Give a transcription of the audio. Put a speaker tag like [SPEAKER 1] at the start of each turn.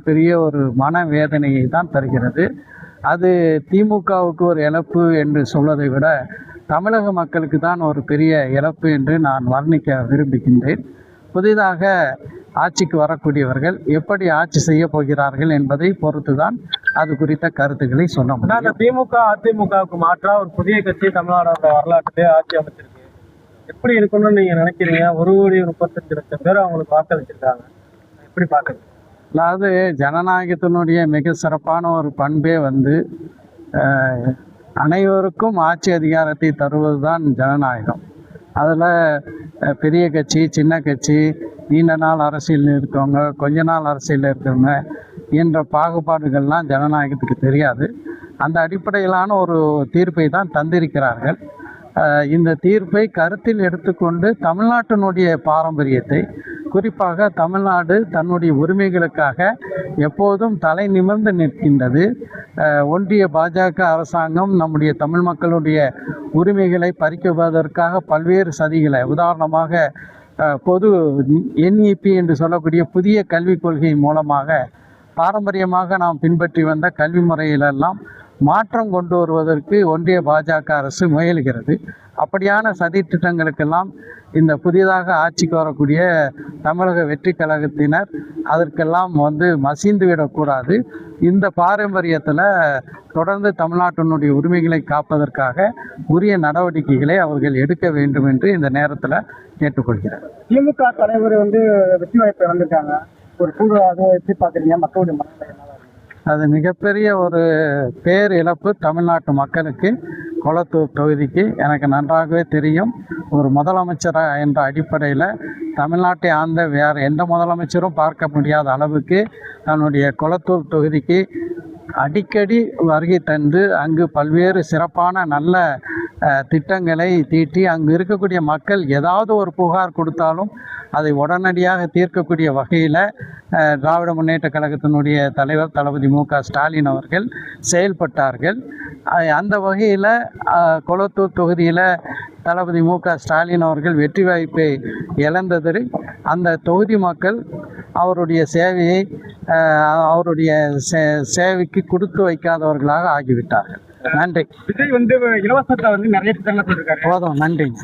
[SPEAKER 1] மிகப்பெரிய ஒரு மனவேதனையை தான் தருகிறது. அது திமுகவுக்கு ஒரு இழப்பு என்று சொல்வதை விட தமிழக மக்களுக்கு தான் ஒரு பெரிய இழப்பு என்று நான் வர்ணிக்க விரும்புகின்றேன். புதிதாக ஆட்சிக்கு வரக்கூடியவர்கள் எப்படி ஆட்சி செய்ய போகிறார்கள் என்பதை பொறுத்துதான் அது குறித்த கருத்துக்களை சொல்ல முடியும்.
[SPEAKER 2] அந்த திமுக அதிமுகவுக்கு மாற்றா ஒரு புதிய கட்சி தமிழ்நாடு வரலாற்றிலே ஆட்சி அமைச்சிருக்கு. எப்படி இருக்கணும்னு நீங்க நினைக்கிறீங்க? 1,35,00,000 பேர் அவங்களுக்கு வாக்களிச்சிருக்காங்க. எப்படி பார்க்குறீங்க?
[SPEAKER 1] அதாவது ஜனநாயகத்தினுடைய மிக சிறப்பான ஒரு பண்பே அனைவருக்கும் ஆட்சி அதிகாரத்தை தருவது தான் ஜனநாயகம். அதில் பெரிய கட்சி, சின்ன கட்சி, நீண்ட நாள் அரசியலில் இருக்கவங்க, கொஞ்ச நாள் அரசியலில் இருக்கவங்க என்ற பாகுபாடுகள்லாம் ஜனநாயகத்துக்கு தெரியாது. அந்த அடிப்படையிலான ஒரு தீர்ப்பை தான் தந்திருக்கிறார்கள். இந்த தீர்ப்பை கருத்தில் எடுத்துக்கொண்டு தமிழ்நாட்டினுடைய பாரம்பரியத்தை, குறிப்பாக தமிழ்நாடு தன்னுடைய உரிமைகளுக்காக எப்போதும் தலை நிமிர்ந்து நிற்கின்றது. ஒன்றிய பாஜக அரசாங்கம் நம்முடைய தமிழ் மக்களுடைய உரிமைகளை பறிக்குவதற்காக பல்வேறு சதிகளை, உதாரணமாக பொது NEP என்று சொல்லக்கூடிய புதிய கல்விக் கொள்கை மூலமாக பாரம்பரியமாக நாம் பின்பற்றி வந்த கல்வி முறையிலெல்லாம் மாற்றம் கொண்டு வருவதற்கு ஒன்றிய பாஜக அரசு முயல்கிறது. அப்படியான சதி திட்டங்களுக்கெல்லாம் இந்த புதிதாக ஆட்சிக்கு வரக்கூடிய தமிழக வெற்றி கழகத்தினர் அதற்கெல்லாம் மசிந்து விடக்கூடாது. இந்த பாரம்பரியத்தில் தொடர்ந்து தமிழ்நாட்டினுடைய உரிமைகளை காப்பதற்காக உரிய நடவடிக்கைகளை அவர்கள் எடுக்க வேண்டும் என்று இந்த நேரத்தில் கேட்டுக்கொள்கிறேன்.
[SPEAKER 2] திமுக தலைவர் வெற்றி வாய்ப்பு இழந்திருக்காங்க. ஒரு குழு அதை எப்படி பார்க்குறீங்க? மக்களுடைய மனநிலை
[SPEAKER 1] அது மிகப்பெரிய ஒரு பேர் இழப்பு தமிழ்நாட்டு மக்களுக்கு. கொளத்தூர் தொகுதிக்கு எனக்கு நன்றாகவே தெரியும். ஒரு முதலமைச்சர் என்ற அடிப்படையில் தமிழ்நாட்டை ஆழ்ந்த வேறு எந்த முதலமைச்சரும் பார்க்க முடியாத அளவுக்கு தன்னுடைய கொளத்தூர் தொகுதிக்கு அடிக்கடி வருகை தந்து அங்கு பல்வேறு சிறப்பான நல்ல திட்டங்களை தீட்டி அங்கு இருக்கக்கூடிய மக்கள் ஏதாவது ஒரு புகார் கொடுத்தாலும் அதை உடனடியாக தீர்க்கக்கூடிய வகையில் திராவிட முன்னேற்ற கழகத்தினுடைய தலைவர் தளபதி மு.க. ஸ்டாலின் அவர்கள் செயல்பட்டார்கள். அந்த வகையில் கொளத்தூர் தொகுதியில் தளபதி மு.க. ஸ்டாலின் அவர்கள் வெற்றி வாய்ப்பை இழந்ததில் அந்த தொகுதி மக்கள் அவருடைய சேவையை அவருடைய சேவைக்கு கொடுத்து வைக்காதவர்களாக ஆகிவிட்டார்கள். நன்றி.
[SPEAKER 2] விஜய் இலவசத்தை நிறைய திட்டங்கள் சொல்லியிருக்காரு.
[SPEAKER 1] போதும், நன்றி.